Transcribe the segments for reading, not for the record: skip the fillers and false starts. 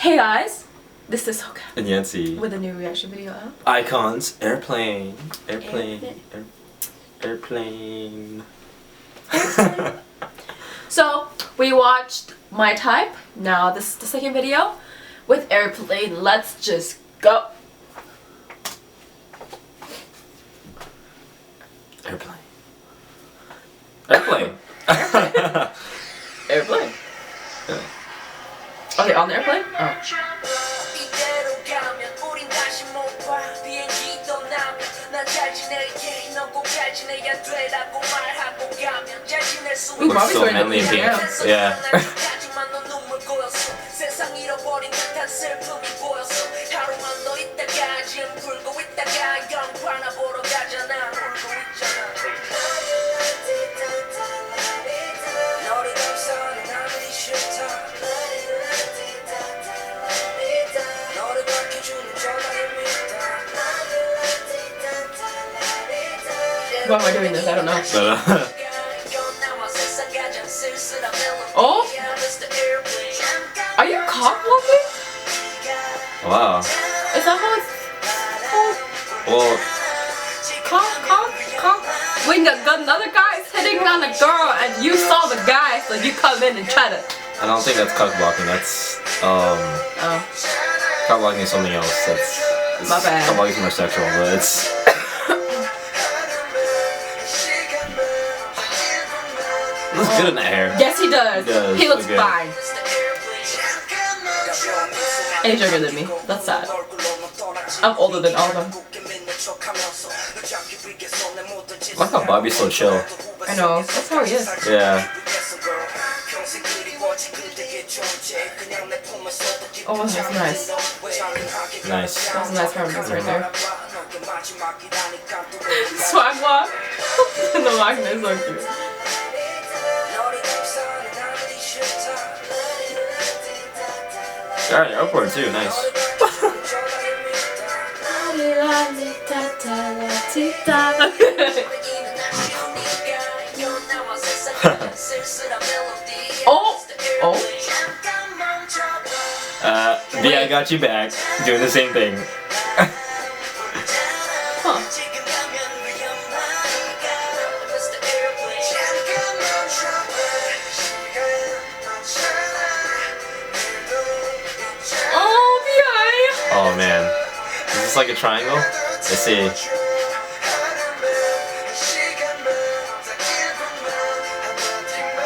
Hey guys, this is Hoka And Yancy. with a new reaction video out. iKON's airplane. So we watched My Type. Now this is the second video with Airplane. Let's just go. Airplane. Airplane. Yeah. Okay, on the airplane? Oh. Ooh, Bobby's so wearing manly the and pink. pink. Yeah. Why am I doing this? I don't know. Oh? Are you cock blocking? Wow. Is that how it's called? Well, Cock? When another guy is hitting on a girl and you saw the guy, so you come in and try to... I don't think that's cock blocking. That's cock blocking is something else. That's My bad. Cock blocking is more sexual, but it's. He looks good in that hair. Yes, he does. He looks good. fine. And he's younger than me. That's sad. I'm older than all of them. I like how Bobby's so chill. I know. That's how he is. Yeah. Oh, that's nice. Nice. That's a nice harmonies right there. Swag walk. And the line is so cute. They're at the airport too. Nice. Oh. I got you back. Doing the same thing. Huh. Oh man. Is this like a triangle? Let's see. I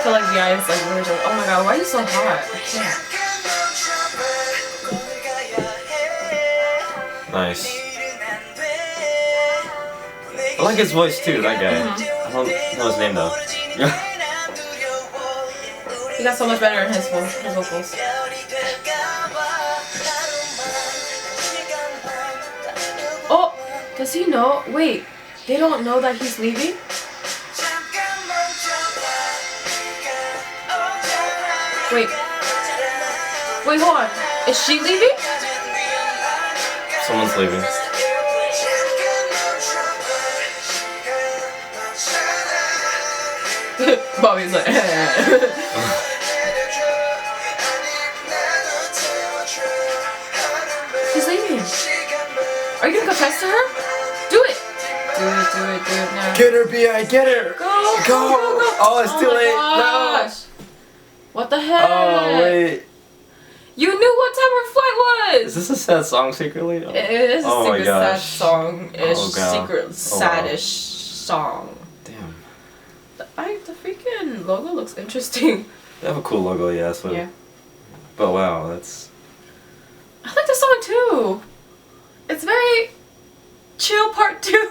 feel like the eyes like really just, oh my god, why are you so hot? I can't. Nice. I like his voice too, that guy. I don't know his name though. He got so much better in his vocals. Oh, does he know? Wait, they don't know that he's leaving? Wait, hold on. Is she leaving? Someone's leaving. Bobby's like, she's leaving. Are you gonna confess to her? Do it. Do it now. Get her, B.I. Get her. Go. Oh, it's too late. No. What the heck? Oh wait. You knew what time her flight was. Is this a sad song secretly? Oh. It is a secret sad song. It's secret sadish song. Damn. The freaking logo looks interesting. They have a cool logo, yeah. So. Yeah. But wow, that's. I like the song too. It's very chill part 2.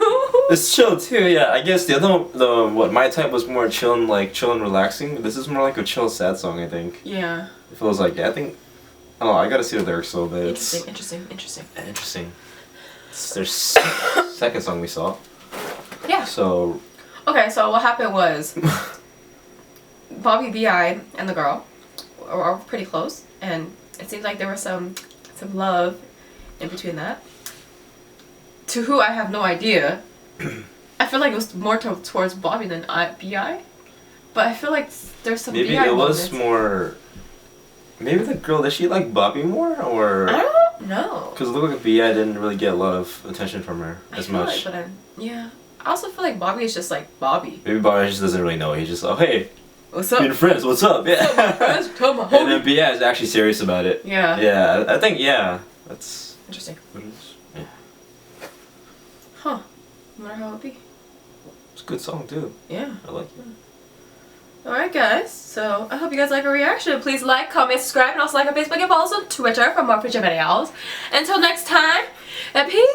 It's chill too, yeah. I guess My Type was more chill and relaxing. This is more like a chill sad song, I think. Yeah. It feels like, yeah, I think. Oh, I gotta see the lyrics a little bit. Interesting. It's their second song we saw. Yeah. So. Okay, so what happened was Bobby B.I. and the girl were pretty close, and it seemed like there was some love in between that. To who I have no idea. I feel like it was more towards Bobby than B.I. But I feel like there's some maybe B.I. it was moments. more. maybe the girl, does she like Bobby more or? I don't know. Because it looked like B.I. didn't really get a lot of attention from her I as feel much. Like, yeah. I also feel like Bobby is just like Bobby. Maybe Bobby just doesn't really know. He's just, oh hey, What's up? being friends. What's up? Yeah. What's up, my friends? Tell my homie. And then B.I. is actually serious about it. Yeah. Yeah, I think that's Interesting. what it is. Yeah. Huh. I wonder how it would be. It's a good song too. Yeah. I like it. Alright guys, so I hope you guys like our reaction. Please like, comment, subscribe, and also like our Facebook and follow us on Twitter for more future videos. Until next time, and peace!